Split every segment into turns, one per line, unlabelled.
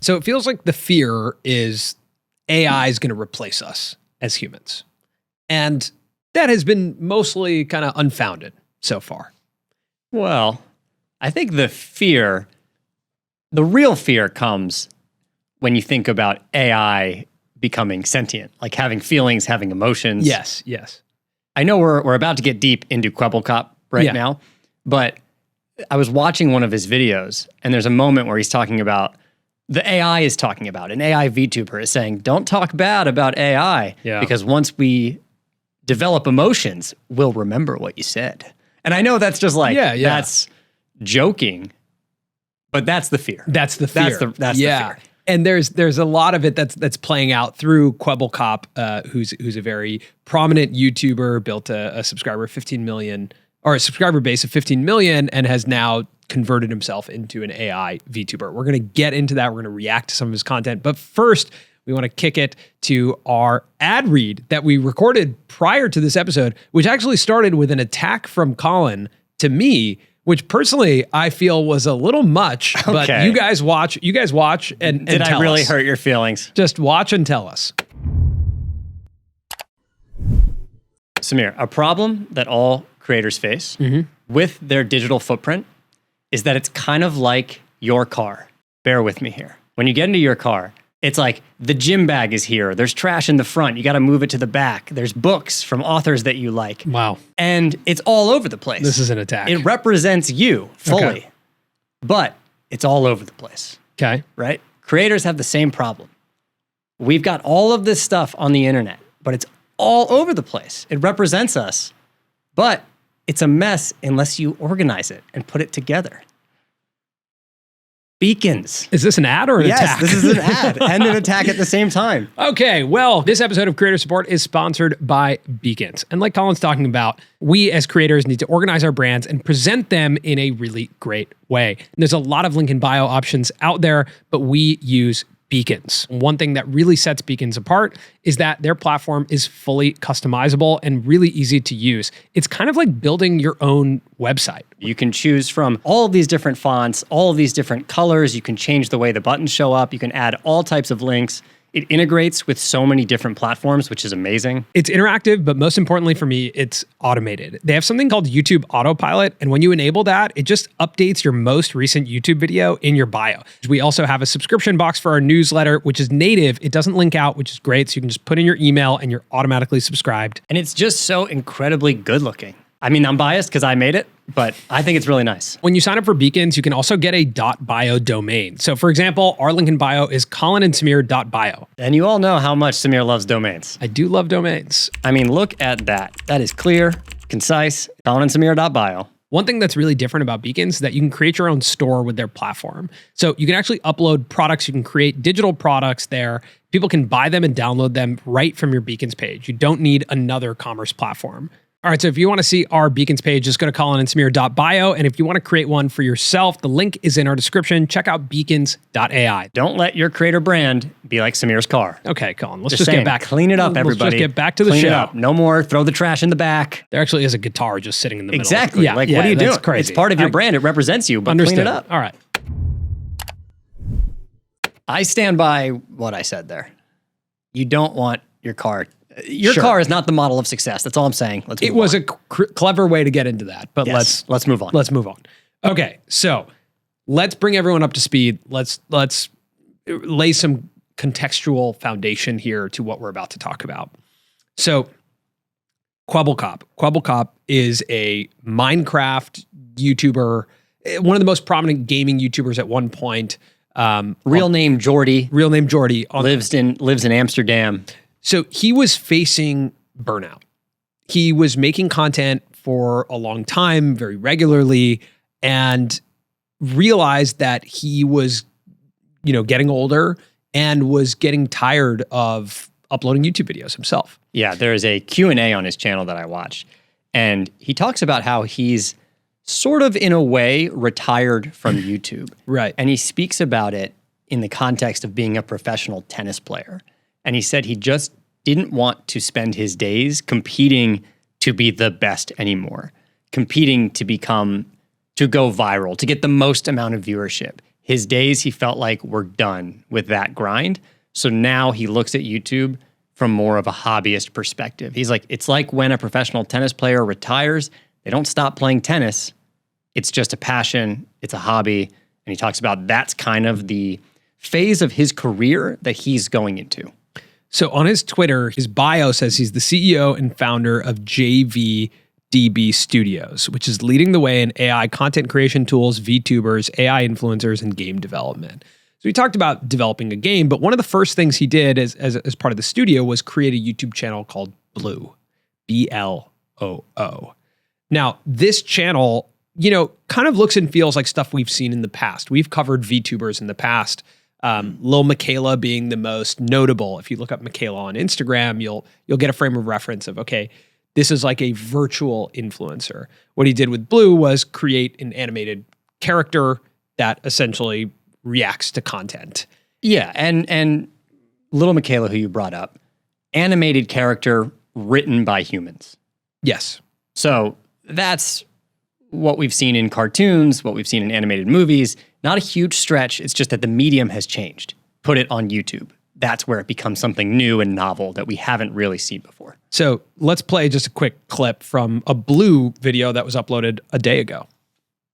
So it feels like the fear is AI is going to replace us as humans. And that has been mostly kind of unfounded so far.
Well, I think the real fear comes when you think about AI becoming sentient, like having feelings, having emotions.
Yes, yes.
I know we're about to get deep into Kwebbelkop right now, but I was watching one of his videos, and there's a moment where he's talking about, the AI is talking about, an AI VTuber is saying, don't talk bad about AI, because once we develop emotions, we'll remember what you said. And I know that's just like, that's joking, but that's the fear.
That's the fear.
That's the fear.
And there's a lot of it that's playing out through Kwebbelkop, who's a very prominent YouTuber, built a subscriber base of 15 million, and has now converted himself into an AI VTuber. We're going to get into that. We're going to react to some of his content. But first, we want to kick it to our ad read that we recorded prior to this episode, which actually started with an attack from Colin to me, which personally I feel was a little much, but you guys watch and
Did I really hurt your feelings?
Just watch and tell us.
Samir, a problem that all creators face with their digital footprint is that it's kind of like your car. Bear with me here. When you get into your car, it's like the gym bag is here. There's trash in the front. You got to move it to the back. There's books from authors that you like.
Wow.
And it's all over the place.
This is an attack.
It represents you fully, but it's all over the place.
Okay.
Right? Creators have the same problem. We've got all of this stuff on the internet, but it's all over the place. It represents us, but it's a mess unless you organize it and put it together. Beacons.
Is this an ad or an attack?
Yes, this is an ad and an attack at the same time.
Okay, well, this episode of Creator Support is sponsored by Beacons. And like Colin's talking about, we as creators need to organize our brands and present them in a really great way. And there's a lot of link in bio options out there, but we use Beacons. One thing that really sets Beacons apart is that their platform is fully customizable and really easy to use. It's kind of like building your own website.
You can choose from all of these different fonts, all of these different colors. You can change the way the buttons show up. You can add all types of links. It integrates with so many different platforms, which is amazing.
It's interactive, but most importantly for me, it's automated. They have something called YouTube Autopilot, and when you enable that, it just updates your most recent YouTube video in your bio. We also have a subscription box for our newsletter, which is native. It doesn't link out, which is great, so you can just put in your email and you're automatically subscribed.
And it's just so incredibly good looking. I mean, I'm biased because I made it, but I think it's really nice.
When you sign up for Beacons, you can also get a .bio domain. So for example, our link in bio is colinandsamir.bio.
And you all know how much Samir loves domains.
I do love domains.
I mean, look at that. That is clear, concise, colinandsamir.bio.
One thing that's really different about Beacons is that you can create your own store with their platform. So you can actually upload products. You can create digital products there. People can buy them and download them right from your Beacons page. You don't need another commerce platform. All right, so if you want to see our Beacons page, just go to colinandsamir.bio. And if you want to create one for yourself, the link is in our description. Check out beacons.ai.
Don't let your creator brand be like Samir's car.
Okay, Colin, let's just get back.
Clean it up, everybody.
Let's just get back to the show.
Clean it up. No more throw the trash in the back.
There actually is a guitar just sitting in the middle.
Exactly. What are you doing?
Crazy.
It's part of your brand. It represents you, but
Understood.
clean it up.
All right.
I stand by what I said there. You don't want your car. Your car is not the model of success. That's all I'm saying. Let's move on.
It was a clever way to get into that, but
let's move on.
Let's move on. Okay, so let's bring everyone up to speed. Let's lay some contextual foundation here to what we're about to talk about. So Kwebbelkop. Kwebbelkop is a Minecraft YouTuber, one of the most prominent gaming YouTubers at one point.
Real name Jordy.
Lives
in Amsterdam.
So he was facing burnout. He was making content for a long time, very regularly, and realized that he was, getting older and was getting tired of uploading YouTube videos himself.
Yeah, there is a Q&A on his channel that I watched, and he talks about how he's sort of, in a way, retired from YouTube.
Right.
And he speaks about it in the context of being a professional tennis player. And he said he just didn't want to spend his days competing to be the best anymore, competing to go viral, to get the most amount of viewership. His days, he felt like, were done with that grind. So now he looks at YouTube from more of a hobbyist perspective. He's like, it's like when a professional tennis player retires, they don't stop playing tennis. It's just a passion. It's a hobby. And he talks about that's kind of the phase of his career that he's going into.
So on his Twitter, his bio says he's the CEO and founder of JVDB Studios, which is leading the way in AI content creation tools, VTubers, AI influencers, and game development. So he talked about developing a game, but one of the first things he did as part of the studio was create a YouTube channel called Bloo, BLOO. Now, this channel, kind of looks and feels like stuff we've seen in the past. We've covered VTubers in the past. Lil Michaela being the most notable. If you look up Michaela on Instagram, you'll get a frame of reference of, okay, this is like a virtual influencer. What he did with Bloo was create an animated character that essentially reacts to content.
Yeah, and Little Michaela, who you brought up, animated character written by humans.
Yes.
So that's what we've seen in cartoons, what we've seen in animated movies. Not a huge stretch. It's just that the medium has changed. Put it on YouTube. That's where it becomes something new and novel that we haven't really seen before.
So let's play just a quick clip from a Bloo video that was uploaded a day ago.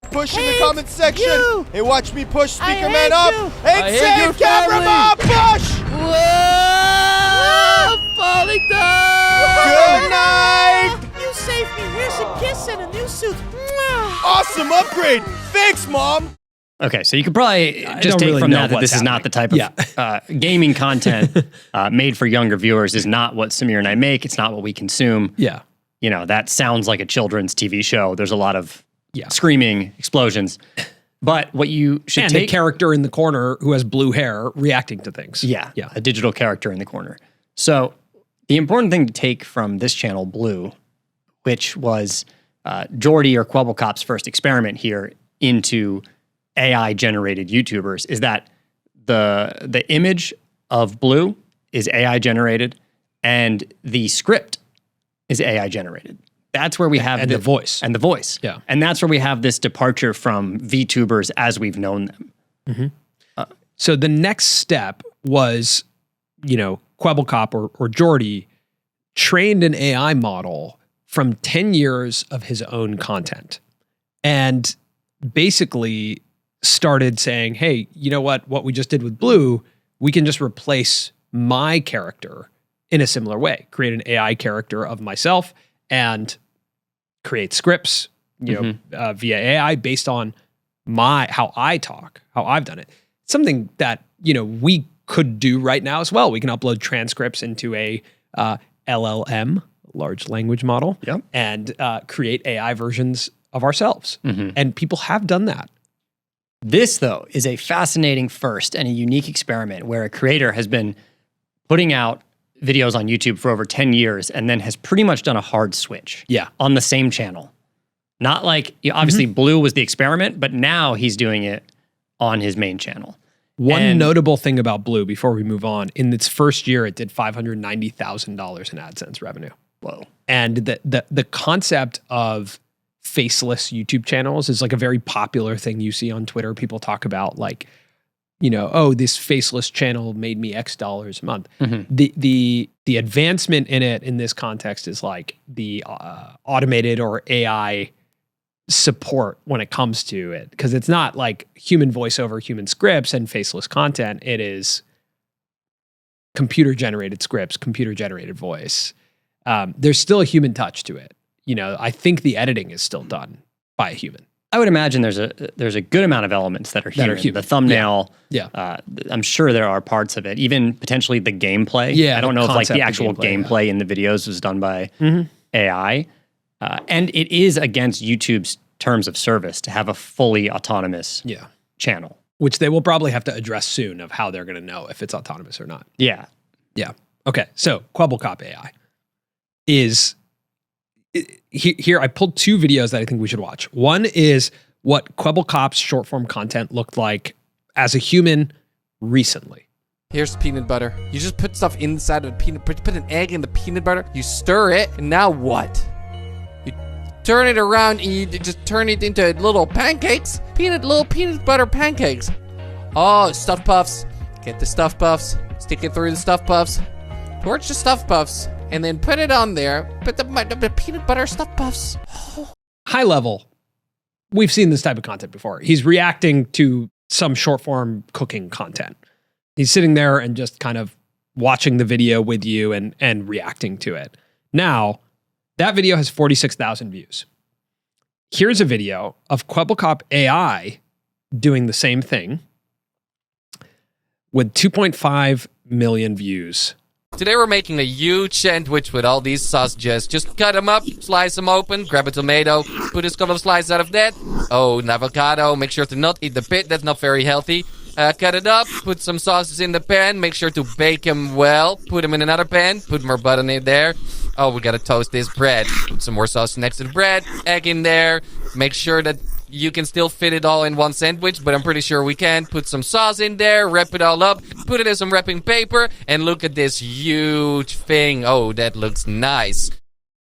Push in the comment section. You. Hey, watch me push Speaker Man up. Hey, save camera mom, push.
Whoa! I'm falling down.
Good night.
You saved me. Here's a kiss and a new suit.
Awesome upgrade. Thanks, Mom.
Okay, so you could probably just take from that this is not the type of gaming content made for younger viewers. Is not what Samir and I make. It's not what we consume.
Yeah.
That sounds like a children's TV show. There's a lot of screaming, explosions. But what you should
take... And a character in the corner who has blue hair reacting to things.
Yeah, a digital character in the corner. So the important thing to take from this channel, Bloo, which was Jordy or Quebblecop's first experiment here into AI-generated YouTubers, is that the image of Bloo is AI-generated and the script is AI-generated. That's where we have
the voice.
And the voice.
Yeah.
And that's where we have this departure from VTubers as we've known them.
Mm-hmm. So the next step was, Quebblecop or Jordy trained an AI model from 10 years of his own content and basically started saying, hey, you know what we just did with Bloo, we can just replace my character in a similar way, create an AI character of myself and create scripts, via AI based on how I talk, how I've done it. Something that, we could do right now as well. We can upload transcripts into a LLM, large language model, and create AI versions of ourselves. Mm-hmm. And people have done that.
This, though, is a fascinating first and a unique experiment where a creator has been putting out videos on YouTube for over 10 years and then has pretty much done a hard switch on the same channel. Not like, obviously, Bloo was the experiment, but now he's doing it on his main channel.
One notable thing about Bloo, before we move on, in its first year, it did $590,000 in AdSense revenue.
Whoa. And
the concept of faceless YouTube channels is like a very popular thing you see on Twitter. People talk about like, this faceless channel made me X dollars a month. Mm-hmm. The advancement in it in this context is like the automated or AI support when it comes to it. Because it's not like human voiceover, human scripts, and faceless content. It is computer-generated scripts, computer-generated voice. There's still a human touch to it. I think the editing is still done by a human.
I would imagine there's a good amount of elements that are human. The thumbnail.
Yeah.
I'm sure there are parts of it. Even potentially the gameplay. Yeah. I don't know if like the actual gameplay in the videos was done by AI. And it is against YouTube's terms of service to have a fully autonomous channel.
Which they will probably have to address soon of how they're going to know if it's autonomous or not.
Yeah.
Yeah. Okay. So Quebblecop AI is... Here, I pulled two videos that I think we should watch. One is what Quebblecop's short form content looked like as a human recently.
Here's peanut butter. You just put stuff inside of the peanut butter. Put an egg in the peanut butter. You stir it, and now what? You turn it around, and you just turn it into little pancakes. Little peanut butter pancakes. Oh, stuffed puffs. Get the stuffed puffs. Stick it through the stuffed puffs. Torch the stuffed puffs. And then put it on there. Put the peanut butter stuffed puffs.
High level, we've seen this type of content before. He's reacting to some short form cooking content. He's sitting there and just kind of watching the video with you and reacting to it. Now, that video has 46,000 views. Here's a video of Kwebbelkop AI doing the same thing with 2.5 million views.
Today we're making a huge sandwich with all these sausages. Just cut them up, slice them open, grab a tomato, put a couple of slices out of that. Oh, an avocado. Make sure to not eat the pit. That's not very healthy. Cut it up, put some sauces in the pan. Make sure to bake them well. Put them in another pan. Put more butter in there. Oh, we gotta toast this bread. Put some more sauce next to the bread. Egg in there. Make sure that you can still fit it all in one sandwich, but I'm pretty sure we can. Put some sauce in there, wrap it all up, put it in some wrapping paper, and look at this huge thing. Oh, that looks nice.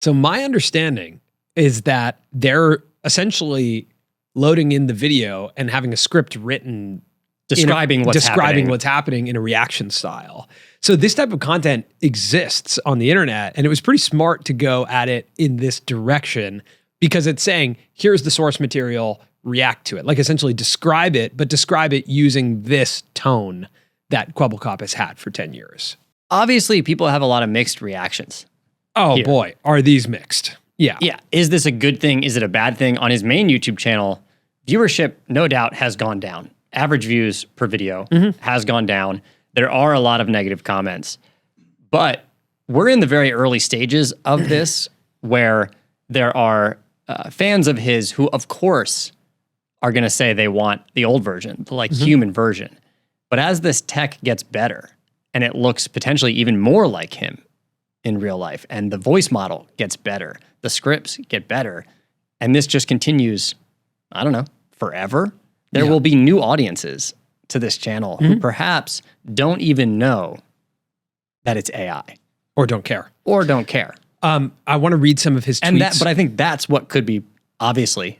So my understanding is that they're essentially loading in the video and having a script written
Describing
what's happening in a reaction style. So this type of content exists on the internet, and it was pretty smart to go at it in this direction because it's saying, here's the source material, react to it. Like essentially describe it, but describe it using this tone that Kwebbelkop has had for 10 years.
Obviously, people have a lot of mixed reactions.
Oh
here.
Boy, are these mixed. Yeah.
Yeah. Is this a good thing? Is it a bad thing? On his main YouTube channel, viewership, no doubt, has gone down. Average views per video has gone down. There are a lot of negative comments. But we're in the very early stages of this where there are fans of his who, of course, are going to say they want the old version, the human version. But as this tech gets better and it looks potentially even more like him in real life, and the voice model gets better, the scripts get better, and this just continues, I don't know, forever, there will be new audiences to this channel who perhaps don't even know that it's AI.
Or don't care.
Or don't care.
I want to read some of his tweets.
But I think that's what could be obviously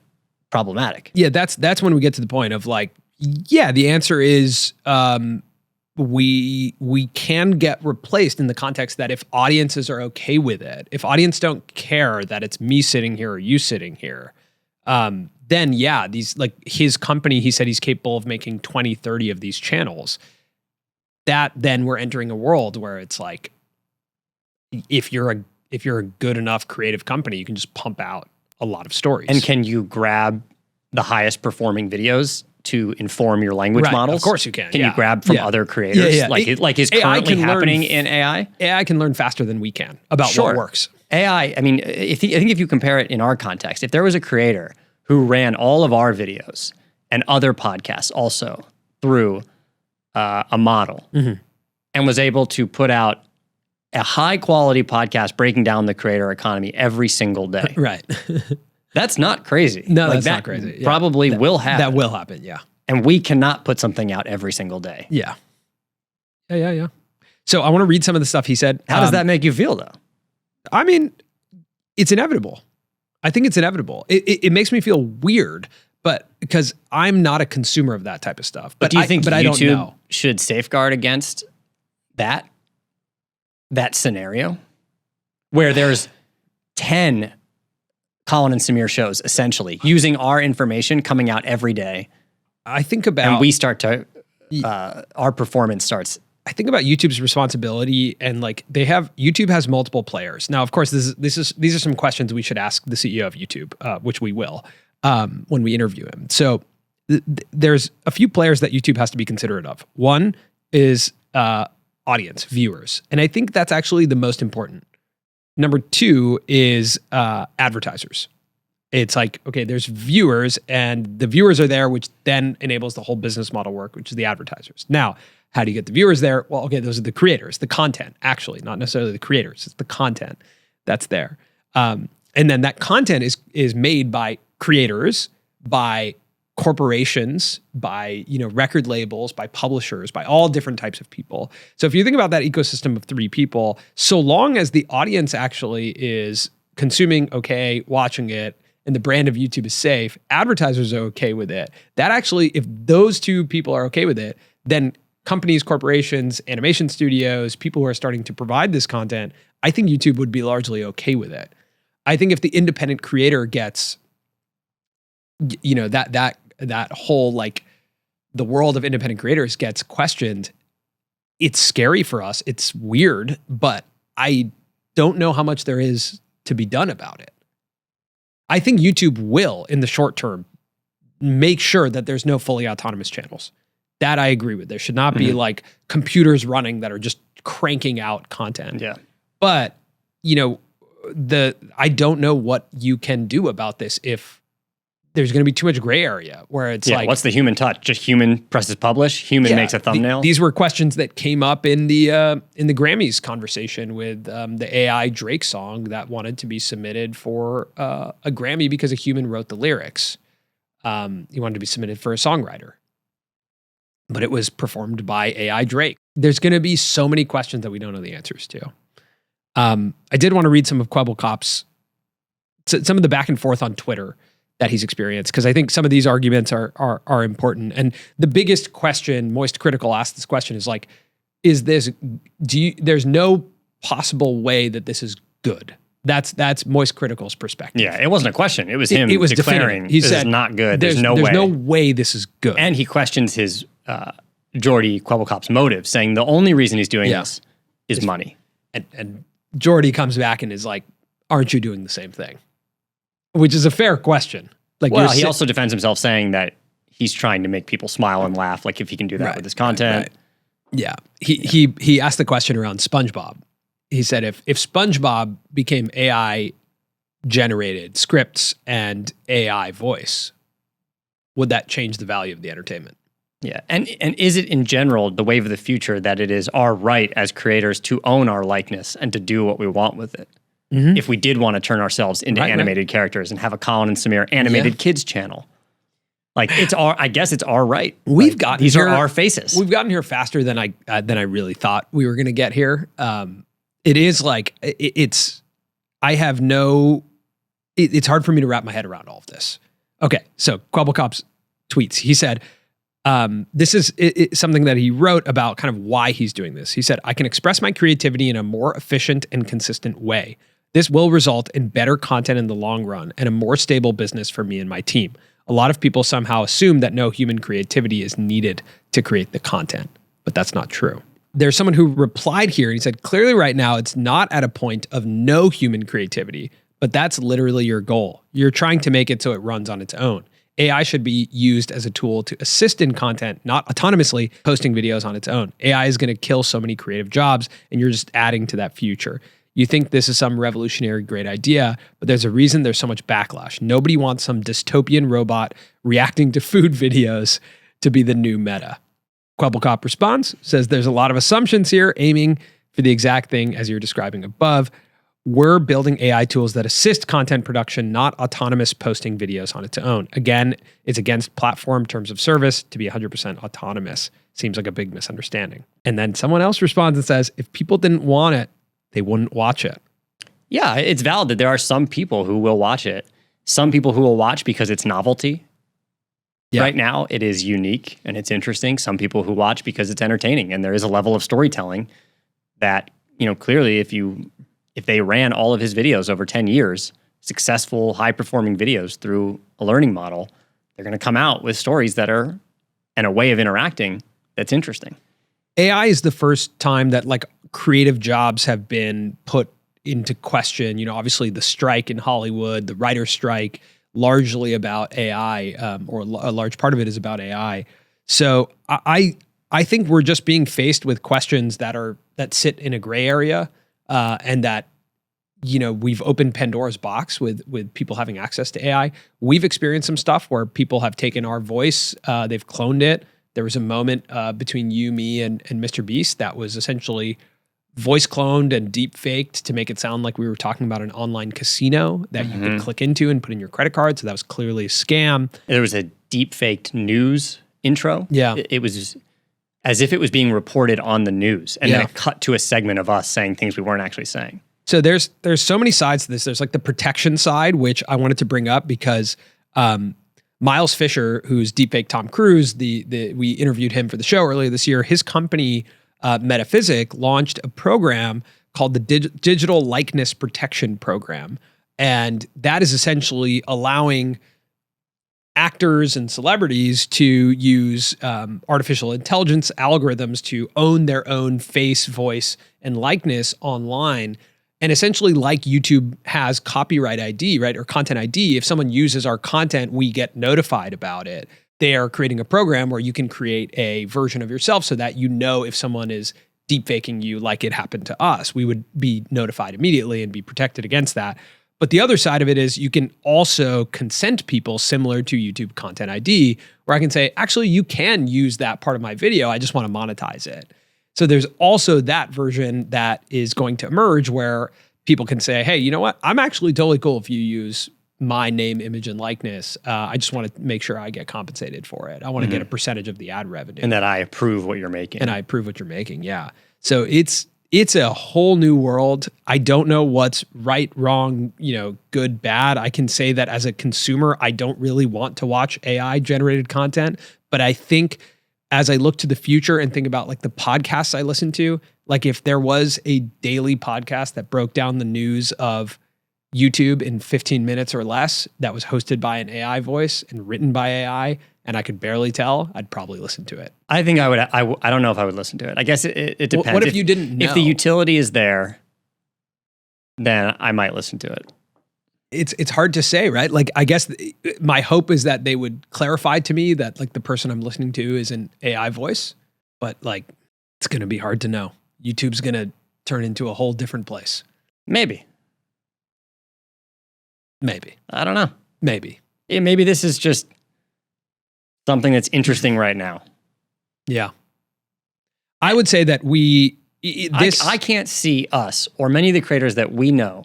problematic.
Yeah, that's when we get to the point of like, yeah, the answer is we can get replaced in the context that if audiences are okay with it, if audience don't care that it's me sitting here or you sitting here, then yeah, these like his company, he said he's capable of making 20, 30 of these channels. That then we're entering a world where it's like, if you're a good enough creative company, you can just pump out a lot of stories.
And can you grab the highest performing videos to inform your language models?
Of course you can.
Can you grab from other creators? Like is currently happening in AI?
AI can learn faster than we can about what works.
AI, I mean, I think if you compare it in our context, if there was a creator who ran all of our videos and other podcasts also through a model and was able to put out a high quality podcast breaking down the creator economy every single day.
Right.
That's not crazy.
No, that's not crazy. Yeah.
Probably will happen.
That will happen, yeah.
And we cannot put something out every single day.
Yeah. Yeah. So I want to read some of the stuff he said.
How does that make you feel though?
I mean, it's inevitable. I think it's inevitable. It makes me feel weird, but because I'm not a consumer of that type of stuff.
But do you think
I don't know.
should safeguard against that scenario where there's 10 Colin and Samir shows essentially using our information coming out every day?
I think about,
and we start to our performance starts.
I think about YouTube's responsibility, and like YouTube has multiple players. Now, of course, these are some questions we should ask the CEO of YouTube, which we will when we interview him. So there's a few players that YouTube has to be considerate of. One is audience, viewers, and I think that's actually the most important. Number two is advertisers. It's like, okay, there's viewers, and the viewers are there, which then enables the whole business model work, which is the advertisers. Now, how do you get the viewers there? Well, okay, those are the creators, the content, actually, not necessarily the creators. It's the content that's there. And then that content is made by creators, by corporations, by record labels, by publishers, by all different types of people. So if you think about that ecosystem of three people, so long as the audience actually is consuming, okay, watching it, and the brand of YouTube is safe, advertisers are okay with it. That actually, if those two people are okay with it, then companies, corporations, animation studios, people who are starting to provide this content, I think YouTube would be largely okay with it. I think if the independent creator gets, you know, that whole, like, the world of independent creators gets questioned, it's scary for us. It's weird, but I don't know how much there is to be done about it. I think YouTube will, in the short term, make sure that there's no fully autonomous channels. That I agree with. There should not be like computers running that are just cranking out content.
Yeah.
But, you know, I don't know what you can do about this if there's going to be too much gray area where it's like,
what's the human touch? Just human presses publish, human makes a thumbnail.
These were questions that came up in the Grammys conversation with the AI Drake song that wanted to be submitted for a Grammy because a human wrote the lyrics. He wanted to be submitted for a songwriter, but it was performed by AI Drake. There's going to be so many questions that we don't know the answers to. I did want to read some of Kwebbelkop's, some of the back and forth on Twitter that he's experienced, because I think some of these arguments are important. And the biggest question, Moist Critical asked this question, is like, there's no possible way that this is good. That's Moist Critical's perspective.
Yeah, it wasn't a question. It was him declaring
definitive. He
this
said,
is not good. There's no
way this is good.
And he questions his Jordy Kwebbelkop's motive, saying the only reason he's doing this is money.
And Jordy comes back and is like, aren't you doing the same thing? Which is a fair question. Like,
well, he also defends himself saying that he's trying to make people smile and laugh, like if he can do that with his content.
Right. Yeah. He asked the question around SpongeBob. He said if SpongeBob became AI generated scripts and AI voice, would that change the value of the entertainment?
Yeah. And is it in general the wave of the future that it is our right as creators to own our likeness and to do what we want with it? Mm-hmm. If we did want to turn ourselves into animated characters and have a Colin and Samir animated kids channel, like I guess it's our right.
We've gotten
these
here,
are our faces.
We've gotten here faster than I really thought we were going to get here. It is like it's hard for me to wrap my head around all of this. Okay, so Kwebbelkop's tweets. He said, this is something that he wrote about kind of why he's doing this. He said, I can express my creativity in a more efficient and consistent way. This will result in better content in the long run and a more stable business for me and my team. A lot of people somehow assume that no human creativity is needed to create the content, but that's not true. There's someone who replied here and he said, clearly right now it's not at a point of no human creativity, but that's literally your goal. You're trying to make it so it runs on its own. AI should be used as a tool to assist in content, not autonomously posting videos on its own. AI is going to kill so many creative jobs, and you're just adding to that future. You think this is some revolutionary great idea, but there's a reason there's so much backlash. Nobody wants some dystopian robot reacting to food videos to be the new meta. Kwebbelkop responds, says there's a lot of assumptions here, aiming for the exact thing as you're describing above. We're building AI tools that assist content production, not autonomous posting videos on its own. Again, it's against platform terms of service to be 100% autonomous. Seems like a big misunderstanding. And then someone else responds and says, if people didn't want it, they wouldn't watch it.
Yeah, it's valid that there are some people who will watch it. Some people who will watch because it's novelty. Yeah. Right now, it is unique and it's interesting. Some people who watch because it's entertaining and there is a level of storytelling that, clearly if they ran all of his videos over 10 years, successful, high-performing videos through a learning model, they're going to come out with stories that are, and a way of interacting that's interesting.
AI is the first time that creative jobs have been put into question. Obviously the strike in Hollywood, the writer's strike, largely about AI, or a large part of it is about AI. So I think we're just being faced with questions that sit in a gray area. And that, we've opened Pandora's box with people having access to AI. We've experienced some stuff where people have taken our voice, they've cloned it. There was a moment between you, me, and Mr. Beast that was essentially voice cloned and deep faked to make it sound like we were talking about an online casino that you could click into and put in your credit card. So that was clearly a scam.
There was a deep faked news intro.
Yeah.
It was as if it was being reported on the news, and then it cut to a segment of us saying things we weren't actually saying.
So there's so many sides to this. There's like the protection side, which I wanted to bring up because Miles Fisher, who's deepfake Tom Cruise, we interviewed him for the show earlier this year. His company, Metaphysic, launched a program called the Digital Likeness Protection Program. And that is essentially allowing actors and celebrities to use artificial intelligence algorithms to own their own face, voice, and likeness online. And essentially, like YouTube has copyright ID, right, or content ID, if someone uses our content, we get notified about it. They are creating a program where you can create a version of yourself so that you know if someone is deepfaking you like it happened to us. We would be notified immediately and be protected against that. But the other side of it is you can also consent people similar to YouTube Content ID, where I can say, actually, you can use that part of my video. I just want to monetize it. So there's also that version that is going to emerge where people can say, hey, you know what? I'm actually totally cool if you use my name, image, and likeness. I just want to make sure I get compensated for it. I want to get a percentage of the ad revenue.
And that I approve what you're making.
And I approve what you're making, yeah. So it's a whole new world. I don't know what's right, wrong, good, bad. I can say that as a consumer, I don't really want to watch AI generated content, but I think as I look to the future and think about like the podcasts I listen to, like if there was a daily podcast that broke down the news of YouTube in 15 minutes or less that was hosted by an AI voice and written by AI, and I could barely tell, I'd probably listen to it.
I think I would. I don't know if I would listen to it. I guess it depends.
What if you didn't know?
If the utility is there, then I might listen to it.
It's hard to say, right? Like, I guess my hope is that they would clarify to me that like the person I'm listening to is an AI voice, but like it's going to be hard to know. YouTube's going to turn into a whole different place.
Maybe. I don't know.
Maybe
this is just something that's interesting right now.
Yeah. I would say that
I can't see us or many of the creators that we know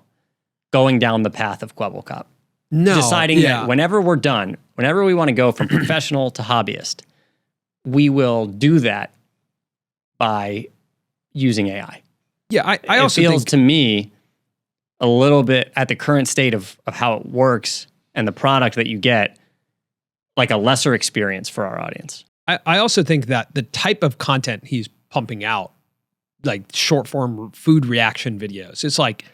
going down the path of Kwebbelkop.
No.
Deciding that whenever we're done, whenever we want to go from professional to hobbyist, we will do that by using AI.
Yeah, I also
it feels
think
to me a little bit at the current state of how it works and the product that you get, like a lesser experience for our audience.
I also think that the type of content he's pumping out, like short form food reaction videos, it's like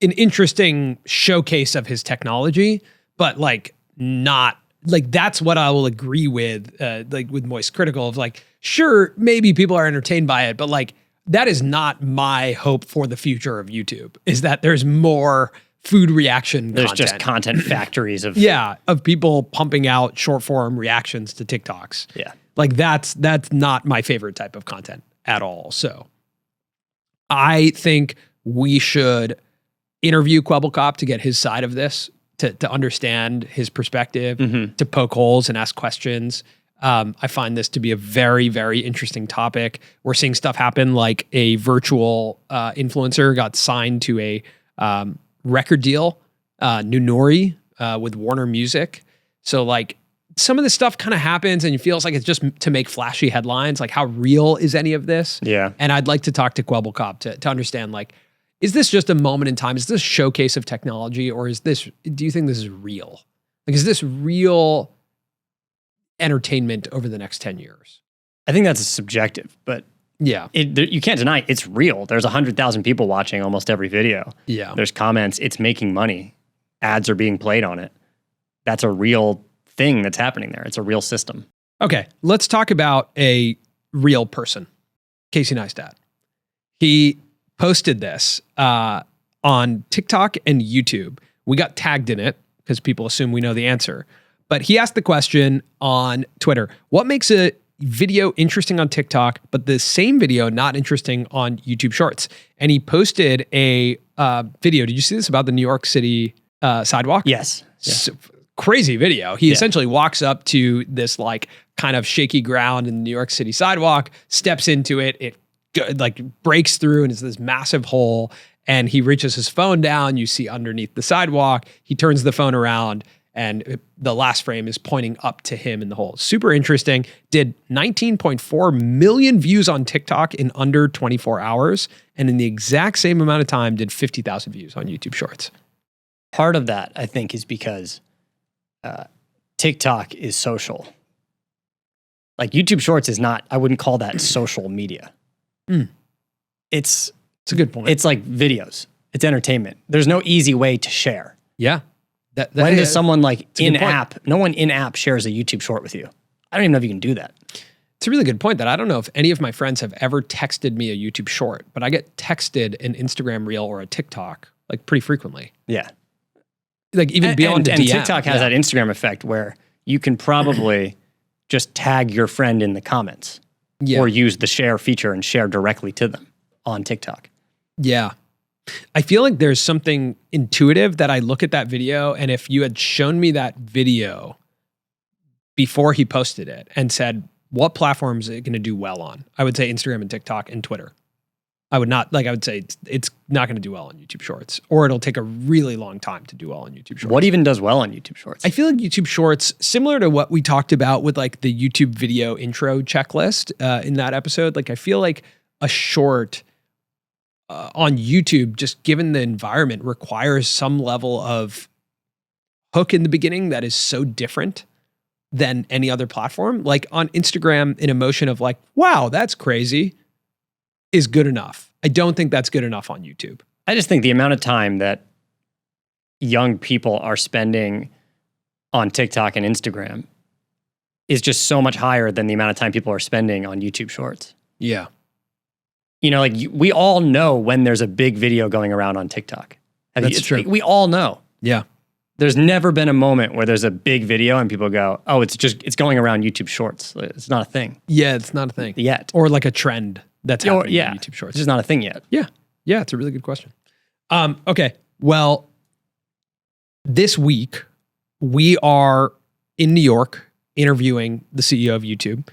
an interesting showcase of his technology, but like not like that's what I will agree with, like with Moist Critical of like, sure, maybe people are entertained by it, but like that is not my hope for the future of YouTube, is that there's more food reaction
There's
content.
just content factories of
of people pumping out short form reactions to TikToks.
Yeah.
Like that's not my favorite type of content at all. So I think we should interview Kwebbelkop to get his side of this, to understand his perspective, to poke holes and ask questions. I find this to be a very, very interesting topic. We're seeing stuff happen like a virtual influencer got signed to a record deal, Nunori, with Warner Music. So like some of this stuff kind of happens and it feels like it's just to make flashy headlines. Like how real is any of this?
Yeah.
And I'd like to talk to Kwebbelkop to understand like, is this just a moment in time? Is this a showcase of technology, or do you think this is real? Like, is this real entertainment over the next 10 years?
I think that's subjective, but
yeah,
you can't deny it's real. There's 100,000 people watching almost every video.
Yeah.
There's comments. It's making money. Ads are being played on it. That's a real thing that's happening there. It's a real system.
Okay, let's talk about a real person, Casey Neistat. He posted this on TikTok and YouTube. We got tagged in it because people assume we know the answer. But he asked the question on Twitter, what makes a video interesting on TikTok, but the same video not interesting on YouTube Shorts? And he posted a video. Did you see this about the New York City sidewalk?
Yes.
So, crazy video. He essentially walks up to this like kind of shaky ground in the New York City sidewalk, steps into it. It like breaks through and it's this massive hole. And he reaches his phone down. You see underneath the sidewalk. He turns the phone around the last frame is pointing up to him in the hole. Super interesting. Did 19.4 million views on TikTok in under 24 hours. And in the exact same amount of time, did 50,000 views on YouTube Shorts.
Part of that, I think, is because TikTok is social. Like YouTube Shorts is not, I wouldn't call that social media. It's
a good point.
It's like videos. It's entertainment. There's no easy way to share.
Yeah.
When does someone like in-app, no one in-app shares a YouTube Short with you. I don't even know if you can do that.
It's a really good point that I don't know if any of my friends have ever texted me a YouTube Short, but I get texted an Instagram Reel or a TikTok like pretty frequently.
Yeah.
Like even beyond
and
the DM.
TikTok has that Instagram effect where you can probably just tag your friend in the comments or use the share feature and share directly to them on TikTok.
Yeah. I feel like there's something intuitive that I look at that video, and if you had shown me that video before he posted it and said, what platforms is it going to do well on? I would say Instagram and TikTok and Twitter. I would say it's not going to do well on YouTube Shorts, or it'll take a really long time to do well on YouTube Shorts.
What even does well on YouTube Shorts?
I feel like YouTube Shorts, similar to what we talked about with like the YouTube video intro checklist in that episode, like I feel like a short on YouTube, just given the environment, requires some level of hook in the beginning that is so different than any other platform. Like on Instagram, an emotion of like, wow, that's crazy, is good enough. I don't think that's good enough on YouTube.
I just think the amount of time that young people are spending on TikTok and Instagram is just so much higher than the amount of time people are spending on YouTube Shorts.
Yeah.
You know, like we all know when there's a big video going around on TikTok.
That's true.
We all know.
Yeah.
There's never been a moment where there's a big video and people go, oh, it's going around YouTube Shorts. It's not a thing.
Yeah, it's not a thing.
Yet.
Or like a trend that's happening on YouTube Shorts.
It's just not a thing yet.
Yeah. Yeah, it's a really good question. Okay. Well, this week we are in New York interviewing the CEO of YouTube.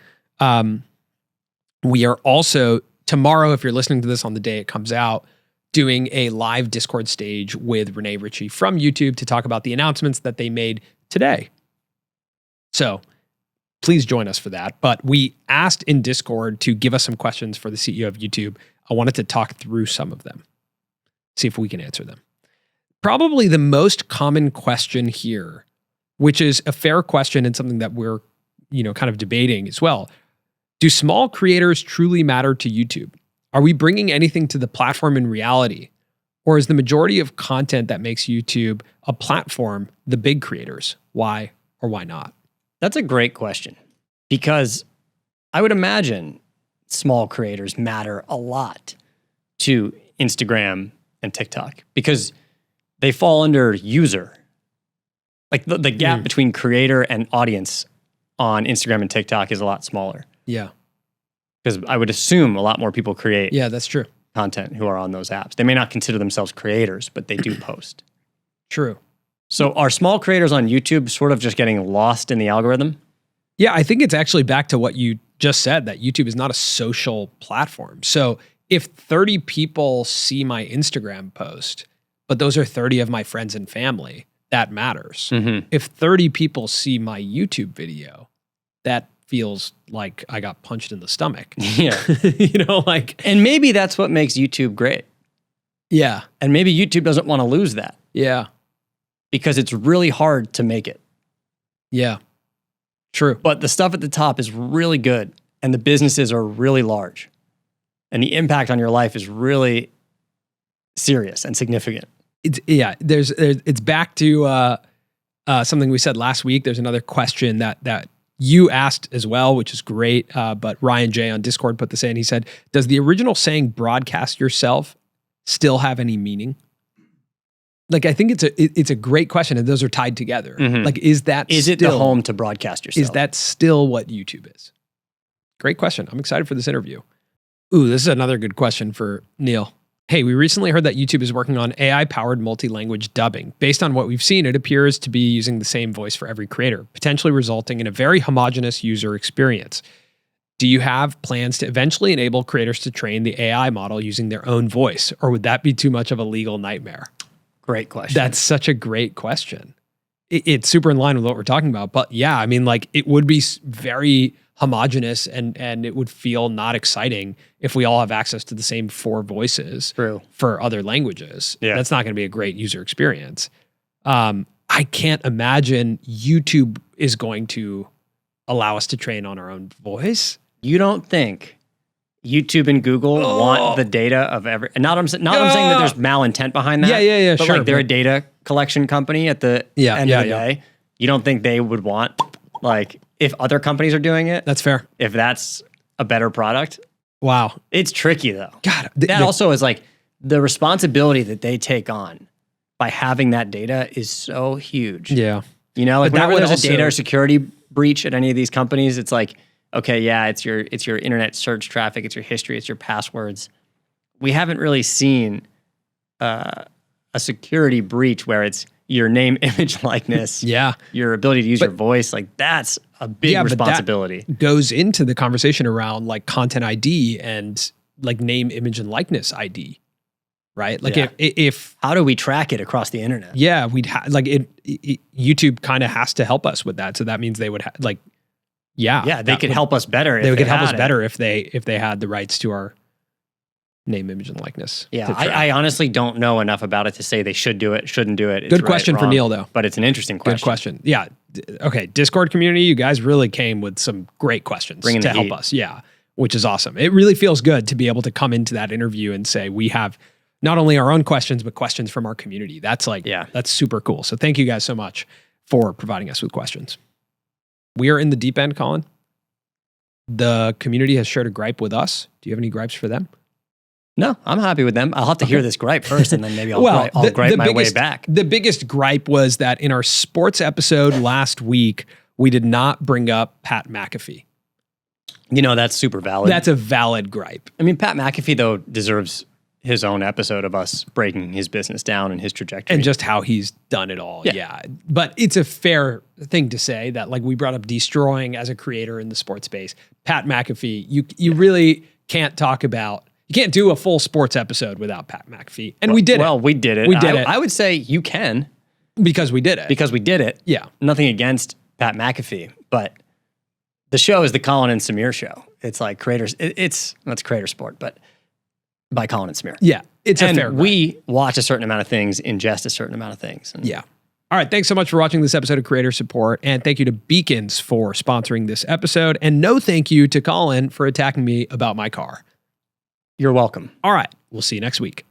We are also tomorrow, if you're listening to this on the day it comes out, doing a live Discord stage with Renee Ritchie from YouTube to talk about the announcements that they made today. So please join us for that. But we asked in Discord to give us some questions for the CEO of YouTube. I wanted to talk through some of them, see if we can answer them. Probably the most common question here, which is a fair question and something that we're, kind of debating as well. Do small creators truly matter to YouTube? Are we bringing anything to the platform in reality? Or is the majority of content that makes YouTube a platform the big creators? Why or why not?
That's a great question, because I would imagine small creators matter a lot to Instagram and TikTok because they fall under user. Like the gap between creator and audience on Instagram and TikTok is a lot smaller.
Yeah.
Because I would assume a lot more people create
that's true.
content who are on those apps. They may not consider themselves creators, but they do post.
True.
So are small creators on YouTube sort of just getting lost in the algorithm?
Yeah, I think it's actually back to what you just said, that YouTube is not a social platform. So if 30 people see my Instagram post, but those are 30 of my friends and family, that matters.
Mm-hmm.
If 30 people see my YouTube video, that feels like I got punched in the stomach.
Yeah. And maybe that's what makes YouTube great.
Yeah.
And maybe YouTube doesn't want to lose that.
Yeah.
Because it's really hard to make it.
Yeah. True.
But the stuff at the top is really good and the businesses are really large. And the impact on your life is really serious and significant.
It's back to something we said last week. There's another question that you asked as well, which is great. But Ryan J on Discord put this in. He said, does the original saying broadcast yourself still have any meaning? Like, I think it's a great question, and those are tied together.
Mm-hmm.
Like, is it
the home to broadcast yourself?
Is that still what YouTube is? Great question. I'm excited for this interview. Ooh, this is another good question for Neil. Hey, we recently heard that YouTube is working on AI-powered multi-language dubbing. Based on what we've seen, it appears to be using the same voice for every creator, potentially resulting in a very homogeneous user experience. Do you have plans to eventually enable creators to train the AI model using their own voice, or would that be too much of a legal nightmare?
Great question.
That's such a great question. it's super in line with what we're talking about. But yeah, I mean, like it would be very homogenous and it would feel not exciting if we all have access to the same 4 voices for other languages.
Yeah.
That's not going to be a great user experience. I can't imagine YouTube is going to allow us to train on our own voice.
You don't think YouTube and Google want the data of every? Not I'm saying that there's malintent behind that.
Yeah,
but
sure.
Like they're a data collection company at the end of the day. You don't think they would want, like, if other companies are doing it?
That's fair.
If that's a better product?
Wow.
It's tricky though.
God.
That also is like the responsibility that they take on by having that data is so huge.
Yeah.
You know, like
But that
whenever
would
there's a data
also-
or security breach at any of these companies, it's like, okay, yeah, it's your internet search traffic, it's your history, it's your passwords. We haven't really seen a security breach where it's your name, image, likeness, your ability to use your voice. Like that's a big responsibility.
But that goes into the conversation around like content ID and like name, image, and likeness ID, right? Like if
how do we track it across the internet?
Yeah, we'd like it YouTube kind of has to help us with that. So that means they would like. Yeah,
they could help us better.
They could help us better if they had the rights to our name, image, and likeness.
Yeah, I honestly don't know enough about it to say they should do it, shouldn't do it. It's
Good question for Neil, though.
But it's an interesting question.
Good question. Yeah. Okay. Discord community, you guys really came with some great questions to help us. Yeah, which is awesome. It really feels good to be able to come into that interview and say we have not only our own questions, but questions from our community. That's like, that's super cool. So thank you guys so much for providing us with questions. We are in the deep end, Colin. The community has shared a gripe with us. Do you have any gripes for them?
No, I'm happy with them. I'll have to hear this gripe first, and then maybe I'll gripe my way back.
The biggest gripe was that in our sports episode last week, we did not bring up Pat McAfee.
You know, that's super valid.
That's a valid gripe.
I mean, Pat McAfee, though, deserves his own episode of us breaking his business down and his trajectory.
And just how he's done it all. Yeah. But it's a fair thing to say that, like, we brought up destroying as a creator in the sports space. Pat McAfee, you really can't talk about, you can't do a full sports episode without Pat McAfee. And we did it.
Well, we did it.
We did it.
I would say you can.
Because we did it.
Because we did it.
Yeah.
Nothing against Pat McAfee, but the show is the Colin and Samir show. It's like creators, it's creator sport, but by Colin and Samir.
Yeah, it's a fair.
We watch a certain amount of things, ingest a certain amount of things.
Yeah. All right. Thanks so much for watching this episode of Creator Support. And thank you to Beacons for sponsoring this episode. And no thank you to Colin for attacking me about my car.
You're welcome.
All right. We'll see you next week.